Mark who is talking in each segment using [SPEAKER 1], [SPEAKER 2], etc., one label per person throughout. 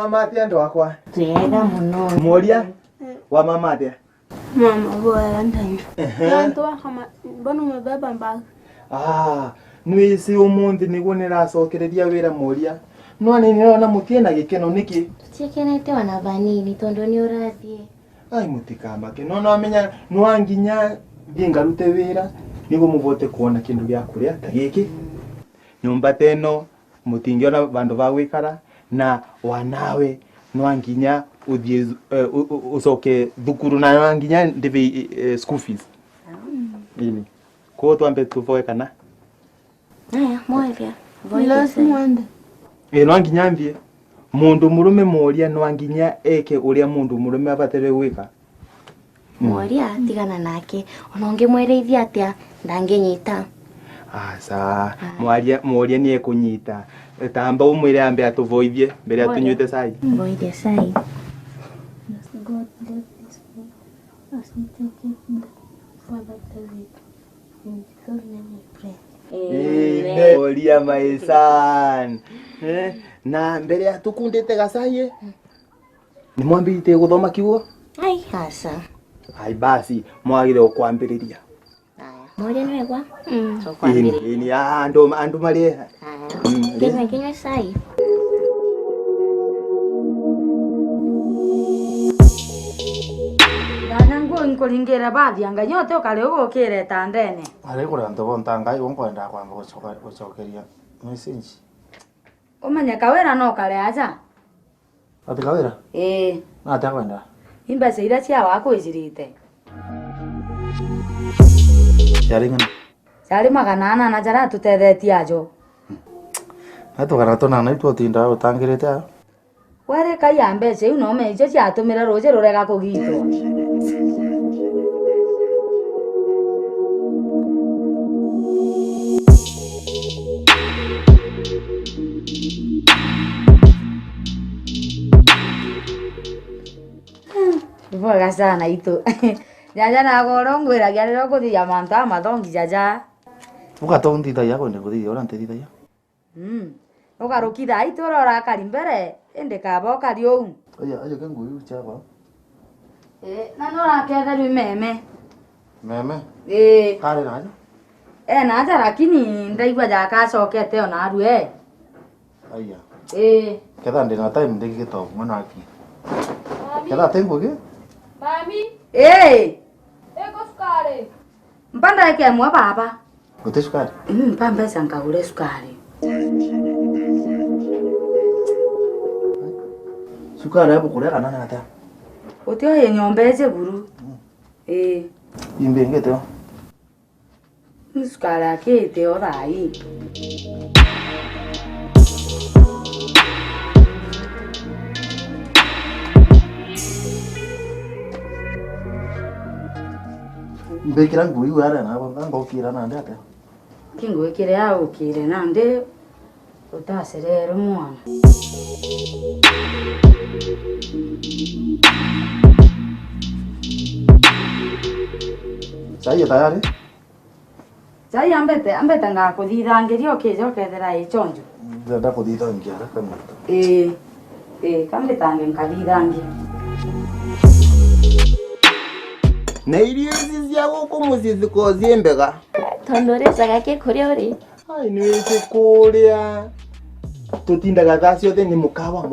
[SPEAKER 1] Mama atia ndo wakwa.
[SPEAKER 2] Tega muno.
[SPEAKER 1] Moria wa mama atia.
[SPEAKER 2] Mama boya ndani.
[SPEAKER 3] Nto kama mbona umebeba mbag.
[SPEAKER 1] Nwisi umundi niguo niracokereria wira Moria. No ni nirona mutie na gikeno niki.
[SPEAKER 2] Tutikenete wana vanini tondo ni urathie.
[SPEAKER 1] Ai mutikamake. No amenya no anginya ngingarute wira niguo muvote kuona kindu gya kuria ta giki. Nyumba teno mutingiona bandu ba gwikara na wanawe no anginya uthie ucoke thukuru na no anginya ndive school fees. Ini. Ko twambe tuvoe kana?
[SPEAKER 2] Aya, mwevya.
[SPEAKER 3] Voice mwende.
[SPEAKER 1] No anginya mbie. Mundu murume Moria no anginya eke uria mundu murume abatere gwika.
[SPEAKER 2] Moria tigana nake. Ononge mwereithia atia ndangenyita.
[SPEAKER 1] Asa, Moria ni ekunyita. Tamba umwire ambe atuvoithie mbere atunyuite cai.
[SPEAKER 2] Voithie cai.
[SPEAKER 3] God bless this food as we take it for the David. In Jesus' name we pray.
[SPEAKER 1] Amen. Moria my son. Na mbere atukundite gacai ni mwambirite guthoma kiugo?
[SPEAKER 2] Ai hasa.
[SPEAKER 1] Ai basi mwagire ukwambiriria.
[SPEAKER 2] Moria ni wegwa? So
[SPEAKER 1] kwambiriria. Ini andu mari.
[SPEAKER 2] Kinywa cai.
[SPEAKER 4] Nangu nkulingira baadhi anga nyote ukale ugo kire tandene.
[SPEAKER 5] Ari kura ntobo ntanga igonkwenda kwamba gucokeria message.
[SPEAKER 4] Umanya kawera no kale aja.
[SPEAKER 5] Ati kawera? Na ta kwenda.
[SPEAKER 4] Imba seira cia wako izirite.
[SPEAKER 5] Yari ngana.
[SPEAKER 4] Sari maganana na jara tutethetie ajo.
[SPEAKER 5] Ato kana to na itu tinda utangirite a.
[SPEAKER 4] Ware kai ambe se uno me je cia tumira roje rorega kugito. Voga sana itu. Jaja na gorong gwera gyarero kuthia manta mathongi jaja.
[SPEAKER 5] Ugatongi thaya kwenda kuthia ora ntithia ya.
[SPEAKER 4] Ugarukitha iturora kari mbere ende kaba kari ou.
[SPEAKER 5] Ayo kangu chaba.
[SPEAKER 4] Na no raketha ri meme.
[SPEAKER 5] Meme? Kare naja.
[SPEAKER 4] Naja lakini ndaigwa jaka cokete ona aru
[SPEAKER 5] Aya. Ketha ndina time ndigito mwana aki. Ketha tengo ge?
[SPEAKER 3] Mami. Ego sukari.
[SPEAKER 4] Mpanda yake mwa baba.
[SPEAKER 5] Gote sukari?
[SPEAKER 4] Pambe sankagure sukari.
[SPEAKER 5] Sukari hapo kule kana na ata.
[SPEAKER 4] Otio ye nyombeje buru.
[SPEAKER 5] Imbe ngete.
[SPEAKER 4] Sukari yake te orai.
[SPEAKER 5] Mbekira ngui wara na ngo kira na ndata.
[SPEAKER 4] Kingo kire ya ukire nande utaserero mwana.
[SPEAKER 5] Sai tayari?
[SPEAKER 4] Sai ambete ngakuthirangirio kijo kethera ichonjo.
[SPEAKER 5] Nda kuthirangia kama.
[SPEAKER 4] Kambe tange nkathirangia.
[SPEAKER 1] Na irio ici cia guku mucii cikocie mbega
[SPEAKER 2] Tondo recaga ke kuria uri.
[SPEAKER 1] ai ni wiki kuria tutindaga thaa ciothe ni mukawa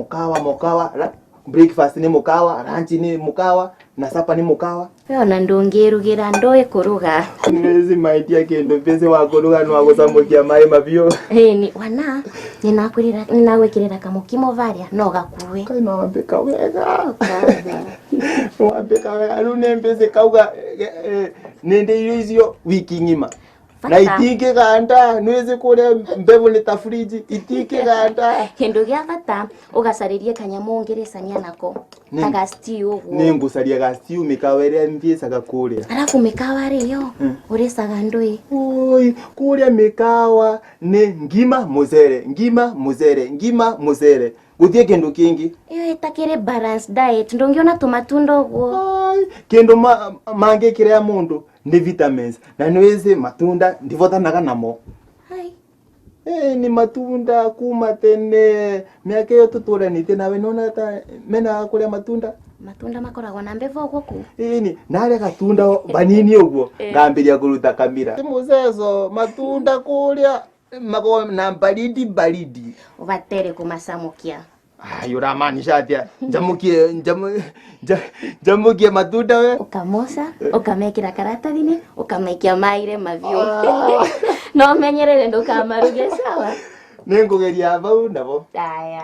[SPEAKER 1] breakfast ni mukawa, lunch ni mukawa na supper ni mukawa.
[SPEAKER 2] We ona ndungirugira ndoe kuruga.
[SPEAKER 1] Niwezi maitia kindu pese wa kuruga no agucamukia mai mabio.
[SPEAKER 2] Ni wana ninagwikirira kamukimo varia no gakuwe.
[SPEAKER 1] Kaina wambika wega. Wambika wega riu ni mpese kauga ninde irio icio wiki ngima. Na itike ganda nweze kuria mbevu ni ta fridge itike ganda.
[SPEAKER 2] Kindu gya bata ugasaririe kanyamu ngirisania nako. Taga stew uguo.
[SPEAKER 1] Ningucaria ga stew mikawa iria nthiicaga kuria.
[SPEAKER 2] Alafu mikawa riyo uricaga ndui.
[SPEAKER 1] Oi, kuria mikawa ni ngima muzere, ngima muzere, ngima muzere. Guthie kindu kingi.
[SPEAKER 2] Iyo itakire balance diet. Ndungiona tumatunda uguo.
[SPEAKER 1] Ai, kindu mange kiria mundu ni vitamins. Na nweze matunda ndivotanaga namo.
[SPEAKER 2] Hai.
[SPEAKER 1] Ni matunda kuma tene. Miaka yo tuturanite nawe nona ta mena kuria matunda.
[SPEAKER 2] Matunda makoragwo na mbevo guku.
[SPEAKER 1] Ni nare gatunda banini uguo ngambiria kuruta kamera. Muzezo matunda kuria mako na baridi.
[SPEAKER 2] Uvatere kumasamukia.
[SPEAKER 1] Yura maanisha atia jamukie matunda we.
[SPEAKER 2] Ukamosa, ukamekira karatathini, ukamekia maire mavyo. No menyerere ndukamaruge sawa.
[SPEAKER 1] Ningugeria bau nabo.
[SPEAKER 2] Aya.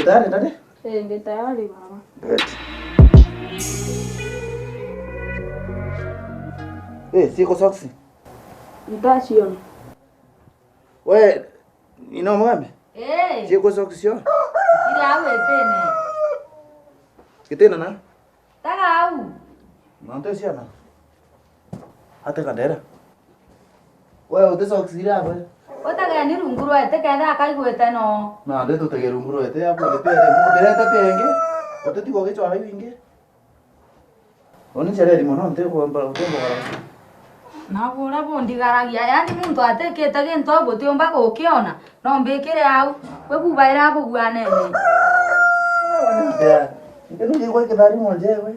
[SPEAKER 1] Dale.
[SPEAKER 3] Ndio tayari mama.
[SPEAKER 1] Good. Siko soksi.
[SPEAKER 3] Nitachiona.
[SPEAKER 1] We, ino mgambe? Siko soksi sio?
[SPEAKER 4] Ile au etene.
[SPEAKER 1] Kitena na?
[SPEAKER 4] Taga au.
[SPEAKER 1] Nanto siana. Hata kadera. We, ute soksi ile hapo.
[SPEAKER 4] Otaga ni runguru ete kada akaigwete no.
[SPEAKER 1] Na ndeto tegerunguru ete hapo le pere mu dereta penge. Oteti goge chwa winge. Oni chere limo no nte ko mba utembo gara.
[SPEAKER 4] Nagura bondi garagia yani muntu atekete gintu gutiomba gukiona no mbikire au we bubaira bugwane
[SPEAKER 1] Ya. Ndeno ni kwa kidari monje we.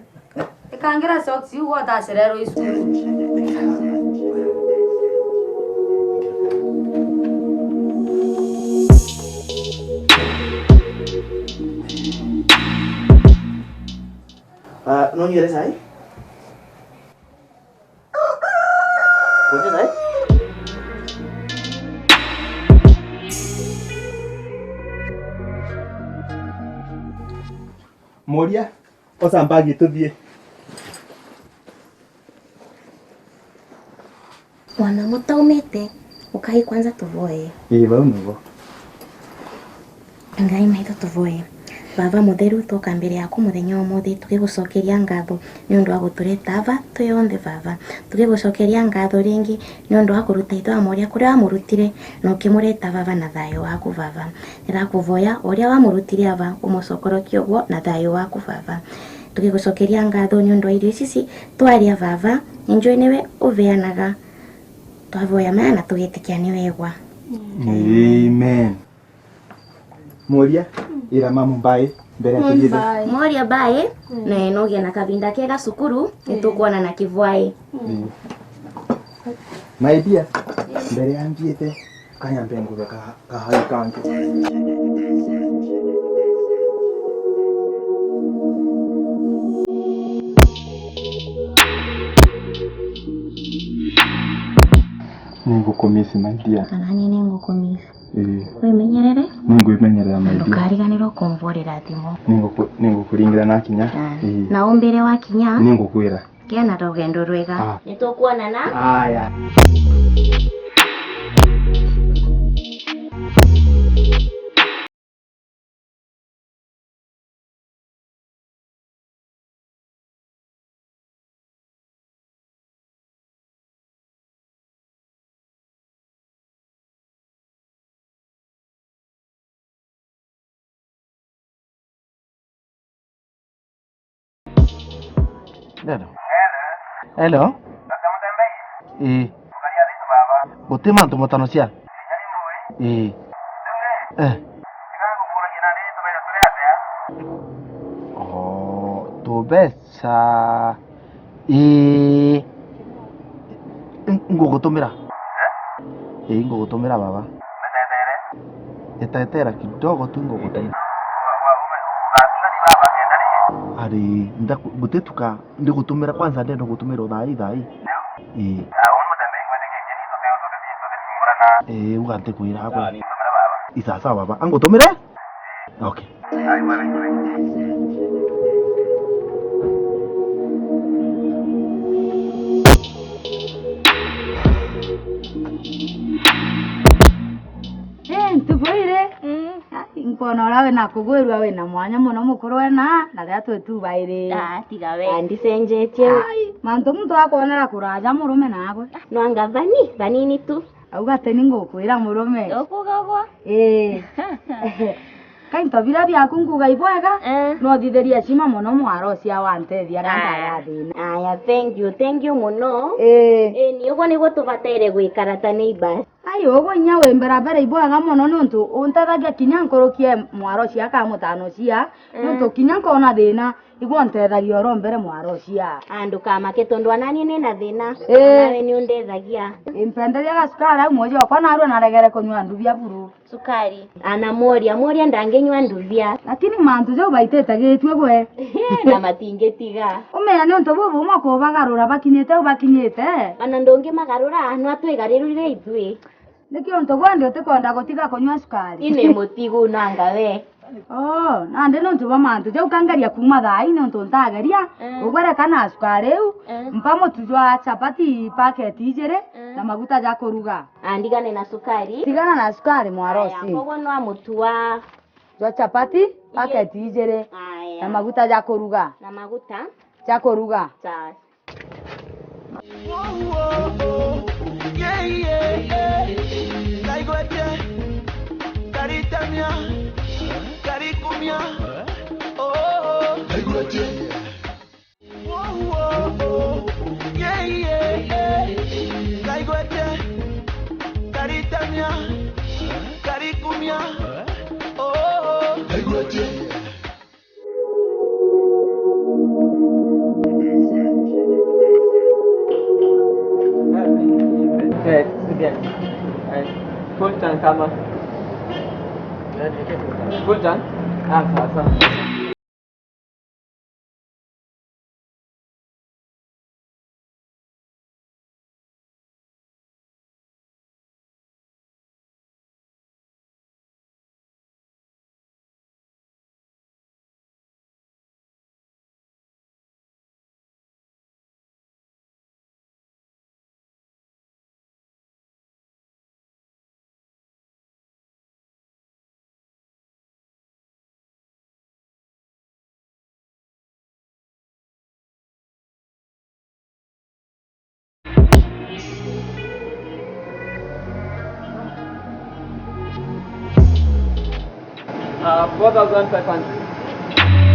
[SPEAKER 4] ikangira soksi ugo taserero isu
[SPEAKER 1] No quieres ahí? ¿Puedes ahí? Moria, o sambagi tuthie.
[SPEAKER 2] Mwana mutaumite, ukai kwanza tuvoe.
[SPEAKER 1] Vau nuvo.
[SPEAKER 2] Ngai maitho tuvoe. Baba mutheru toka mbere yaku muthenya umuthi tugigucokeria ngatho ni undu wa gutureta ava tuyonthe baba tugigucokeria ngatho ringi ni undu wa kuruta itho amoria kuria wamurutire na ukimureta baba na thayo waku baba nirakuvoya uria wamurutire ava umucokorokia uguo na thayo waku baba tugigucokeria ngatho ni undu wa irio ici twaria baba njui niwe uveanaga twavoya maya na tugitikia ni wegwa.
[SPEAKER 1] Amen. Moria, ira mamu mbae mbere tugithe.
[SPEAKER 2] Moria bae na enogia na kavinda kega cukuru nitukuona na kivwai.
[SPEAKER 1] My dear, mbere yangiete kanyambe nguve kahai kange. Ningukumisi my dear.
[SPEAKER 2] Anani ningukumisi. Wimenyerere?
[SPEAKER 1] Ninguimenyerera my dear.
[SPEAKER 2] Ndukariganirwo kumvorera thimo.
[SPEAKER 1] Ningukuringira na kinya.
[SPEAKER 2] Na umbere wa kinya?
[SPEAKER 1] Ningukwira.
[SPEAKER 2] Kiana rugendo rwega. Nitukuonana?
[SPEAKER 1] Aya. Hello. Bote mantu motano cia. Oh, tubesa. Ngugutumira. Ngugutumira baba. Etaetera kidogo tu ngugutumira. Ari butetuka ndigutumira kwanza ndendo gutumira thai. Ugante kuira hapo.
[SPEAKER 5] Isasa baba. Angutumire? Okay.
[SPEAKER 4] Ntuboire nkona urawe nakugwirwa we na mwanya muno mukuru wena na ria twetubaire
[SPEAKER 2] tiga we andicenjetie
[SPEAKER 4] mantu muntu akonera kuraja murume nawe
[SPEAKER 2] no anga vanini tu
[SPEAKER 4] auga teni ngukwira murume
[SPEAKER 2] okugagwa
[SPEAKER 4] kainto bira byaku nguga ibwega no thitheria cima muno mwaro cia wantethia randathina
[SPEAKER 2] aya thank you muno ni ugo ni gutubatere gwikara neighbors
[SPEAKER 4] ai ugo nya we mbere ibwega muno ni untu untethagia kinya nkurukie mwaro cia ka mutano cia untu kinya nkona thina igwo ntethagia oro mbere mwaro cia
[SPEAKER 2] andu kamake tondu anani ni na thina nawe ni undethagia
[SPEAKER 4] impenderia gasukari au moja kwa naru naregere kunywa nduvia buru
[SPEAKER 2] sukari ana moria ndangenywa nduvia
[SPEAKER 4] lakini mantu jo baitete gitwe gwe
[SPEAKER 2] na matingetiga
[SPEAKER 4] umenya ni untu bubu mako bagarura bakinyete
[SPEAKER 2] ana ndonge magarura no atwigaririre ithwe
[SPEAKER 4] nikio untu gwandi utikonda gutiga kunywa sukari
[SPEAKER 2] ine mutigu nanga we
[SPEAKER 4] na ndi nuntu ba mantu jo kangaria kuma thai ni untu ntageria ugwere kana sukari u mpa mutujwa chapati packet ijere na maguta ja kuruga
[SPEAKER 2] andigane na sukari
[SPEAKER 4] tigana na sukari mwarosi
[SPEAKER 2] kogo no mutua
[SPEAKER 4] jwa chapati packet ijere na maguta ja kuruga
[SPEAKER 2] na maguta
[SPEAKER 4] ja kuruga
[SPEAKER 2] sawa
[SPEAKER 6] Karitamia, karikumia, karikumia.
[SPEAKER 7] Full tank kama. Full tank? Sasa. $4,500.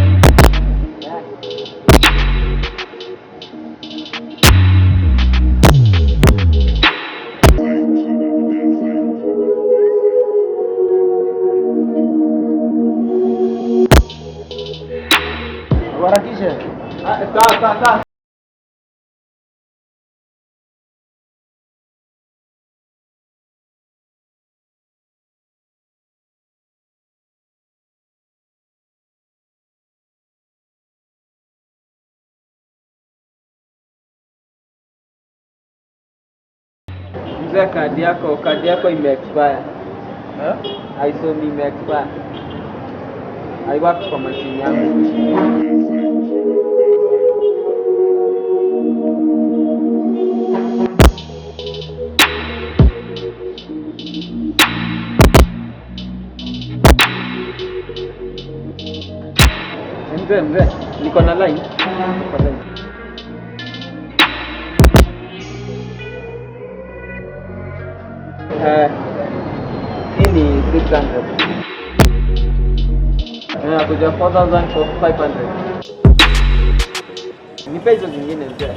[SPEAKER 5] Harakishe.
[SPEAKER 7] Sawa. Mzee, kadi yako imeexpire. Haisomi, imeexpire. Haiwaki kwa mashine yangu. Mzee, niko na line. Hii ni 600. Kuja 4,500. Nipe hizo zingine mzee.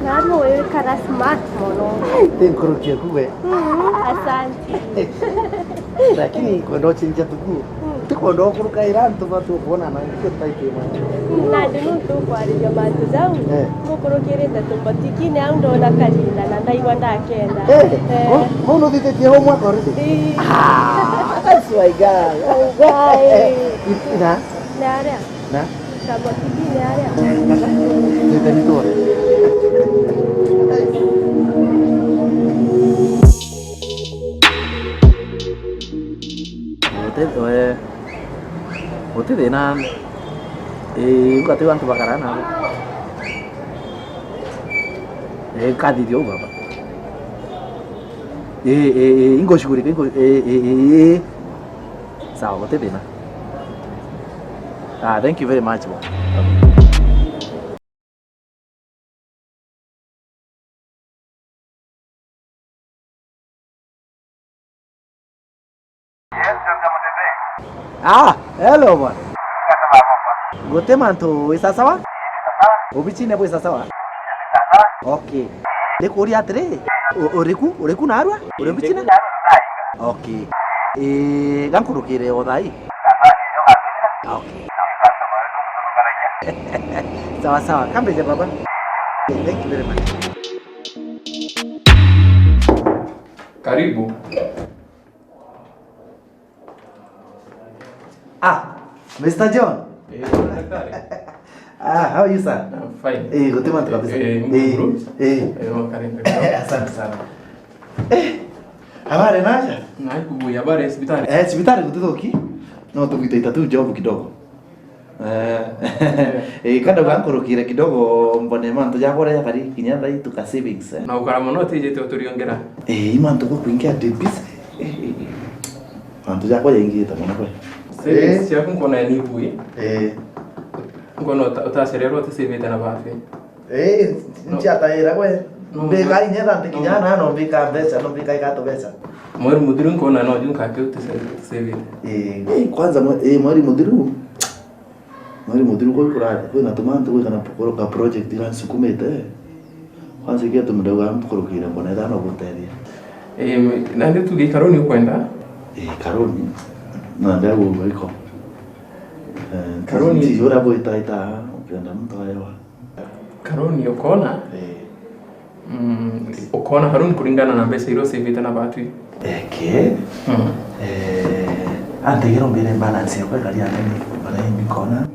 [SPEAKER 3] Nani wewe kara smart mono.
[SPEAKER 5] Tenkurukia kuwe.
[SPEAKER 3] Asante.
[SPEAKER 5] Lakini kwenda chinja tuku. Tuko ndo kuruka Iran tu watu kuona na kitu taipe mwana.
[SPEAKER 3] Na dinu tu kwa ria mantu zau. Mukuru kirete tumbotiki ne au ndo na kalila na ndai wanda kenda.
[SPEAKER 5] Mono dite homework already. That's my guy. Na?
[SPEAKER 3] Nare.
[SPEAKER 5] Na?
[SPEAKER 3] Tumbotiki nare.
[SPEAKER 5] Dite ni tu. Hote de na ukati wantu bakarana kadi dio baba ingo shughulika ingo sawa hote de na thank you very much bro. Hello bwana. Gote mantu isa sawa? Obichine bo isa sawa? Okay. Deko uri atre? Oreku narwa? Orebichine? Okay. Gankurukire odai. Okay. Sawa sawa. Kambeje baba. Thank you very much.
[SPEAKER 8] Karibu.
[SPEAKER 5] Mr. John.
[SPEAKER 8] Daktari.
[SPEAKER 5] How are you sir?
[SPEAKER 8] I'm fine.
[SPEAKER 5] Gote mantu kabisa.
[SPEAKER 8] Karibu.
[SPEAKER 5] Asante sana. Habari naja?
[SPEAKER 8] Naikubuya habari ya hospitali.
[SPEAKER 5] Hospitali kutoki? No tukitaita tu job kidogo. Kada gankurukire kidogo mbone mantu yakora yakari kinyanda itu ka savings.
[SPEAKER 8] Na ukara muno tije turiongera.
[SPEAKER 5] Mantu ko kuingia debis. Mantu yakora ingi tamana kwa.
[SPEAKER 8] Savings yako nkona ni bui. Ngono utaserero tisivete na bafi.
[SPEAKER 5] Nchataira kwe. Mbeka inyenda tikijana no mbika pesa no mbika ikato pesa.
[SPEAKER 8] Mwari mudiru nkona no junka ke utisevete.
[SPEAKER 5] Kwanza mwari mudiru. Mwari mudiru kwa kurada kwa natumanta kwa kana pokoro ka project ila sukumete. Kwanza kia tumdawa mpokoro kira mbona dano kuteria.
[SPEAKER 8] Nande tugi karoni kwenda?
[SPEAKER 5] Karoni. Nanda uko.
[SPEAKER 8] Karoni
[SPEAKER 5] yora boy taita ukienda mtu ayewa.
[SPEAKER 8] Karoni ukona? Ukona karoni kulingana na pesa ile savete na batu.
[SPEAKER 5] Ante gero mbele balance kwa kali yangu bana mbikona.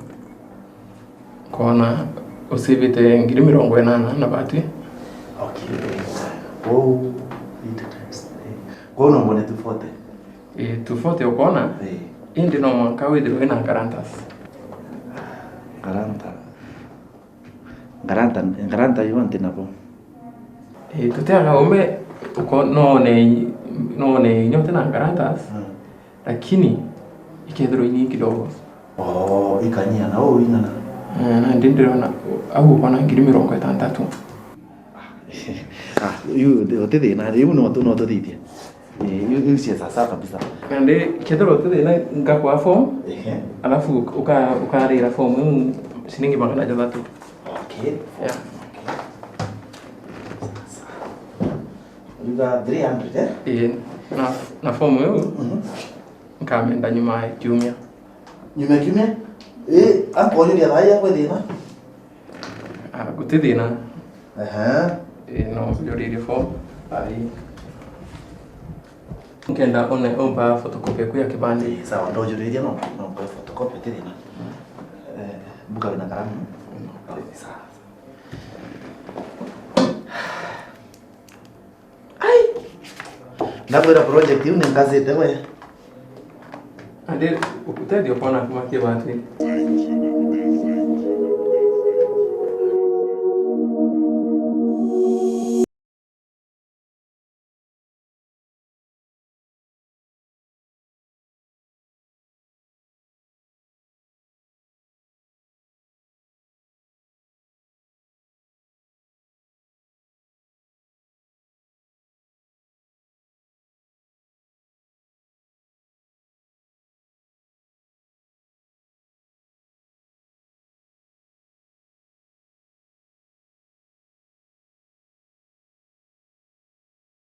[SPEAKER 8] Kona usivete ngiri 80 na batu.
[SPEAKER 5] Kono mbone tufote.
[SPEAKER 8] Tufote ukona? Indi no mwaka widiro ina garantas. Garanta yonte nabo.
[SPEAKER 5] Tutega
[SPEAKER 8] ume uko no ne nyote na garantas. Lakini ikedro ini kidogo.
[SPEAKER 5] Ikanyia na ingana.
[SPEAKER 8] Na ndindiro na au kona ngiri 60.
[SPEAKER 5] Yu te na yu no to ditia. Yu si sasa kabisa.
[SPEAKER 8] Kande kedro te na ngakwa form. Alafu ukarira form shilingi 300.
[SPEAKER 5] Okay. You got 300
[SPEAKER 8] na form hiyo. Nkamenda nyuma ya Jumia.
[SPEAKER 5] Nyuma ya Jumia? Hapo ni haya kwa dina.
[SPEAKER 8] Gutidina.
[SPEAKER 5] No,
[SPEAKER 8] yo riri form. Ai. Nkenda omba photocopy ya kibande.
[SPEAKER 5] Sawa, ndo juridia no kwa photocopy tena. Buka na kalamu. Sawa. Nakwenda project hiyo ni ngazi tewe.
[SPEAKER 8] Ande ukutadi opona kuma ke batu.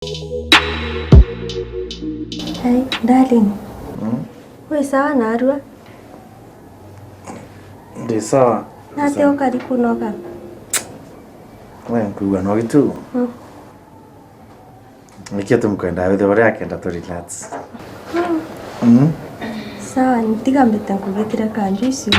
[SPEAKER 3] Hey, darling. Wewe sawa na Arua?
[SPEAKER 5] Ndi sawa.
[SPEAKER 3] Nate ukari kunoga.
[SPEAKER 5] Wewe kuwa no gitu. Nikia tumkwenda wewe bora akenda to relax.
[SPEAKER 3] Sawa, ntigambeta kugetira kanju isi.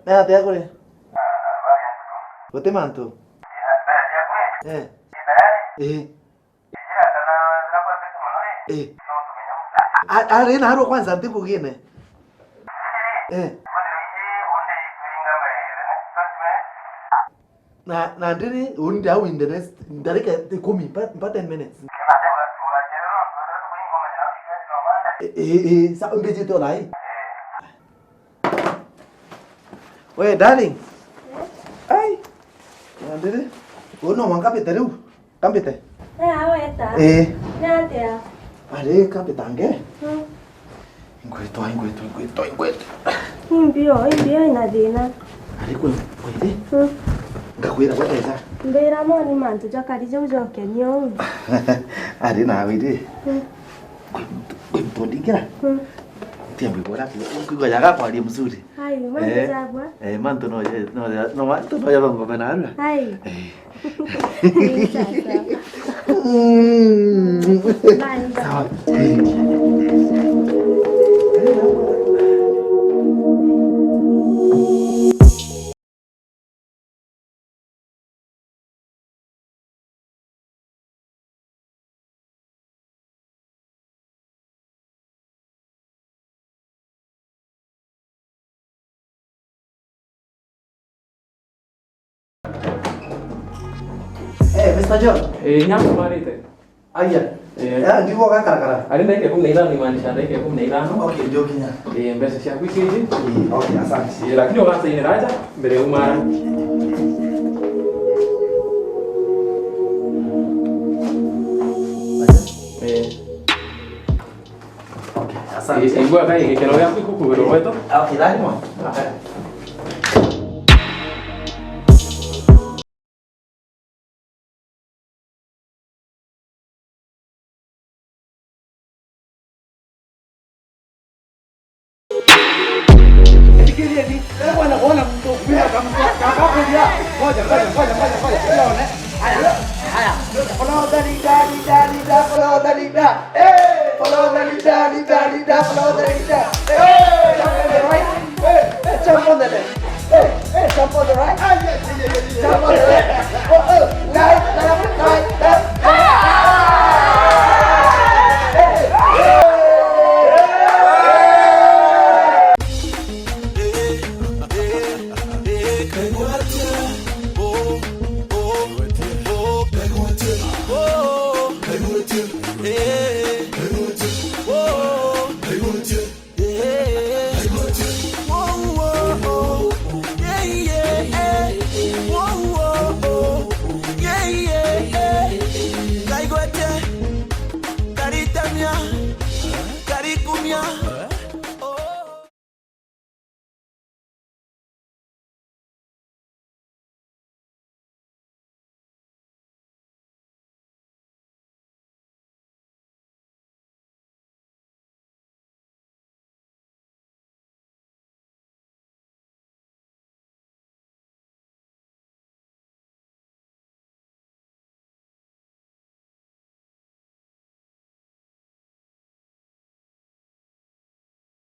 [SPEAKER 5] Na te kule. Wote mantu. Ari na haro kwanza ntikugine. Na ndiri undi au in the next ndarika 10 mpaka 10 minutes. Sa ungeje to lai. Weh, darling. Ai. Ndiri. Uno mangkapite riu. Kampite.
[SPEAKER 3] Aweta. Nate ya.
[SPEAKER 5] Are kapitange. Ingweto.
[SPEAKER 3] Imbio ina dina.
[SPEAKER 5] Ari kwende. Ngakwira kweteza.
[SPEAKER 3] Mbera moni mantu jakarije ujoke nyo.
[SPEAKER 5] Ari nawe ri. Kwendodikira. Tiambi bora kugo yaga kwali mzuri.
[SPEAKER 3] Hai, mantu jabwa.
[SPEAKER 5] Mantu no mantu no yalo ngobena.
[SPEAKER 3] Hai.
[SPEAKER 5] Sawa. Mr. John.
[SPEAKER 8] Nyama marite.
[SPEAKER 5] Aya. Ngivo kara.
[SPEAKER 8] Ari ndeke 15 ni maanisha ndeke 15.
[SPEAKER 5] Okay, ndio kinya.
[SPEAKER 8] Mbesa cia kwikiji.
[SPEAKER 5] Okay, asante.
[SPEAKER 8] Lakini ukanza ini raja mbere umara.
[SPEAKER 5] Okay, asante.
[SPEAKER 8] Igua kai kero ya kuku wero weto.
[SPEAKER 5] Okay, dai mo. Follow the leader.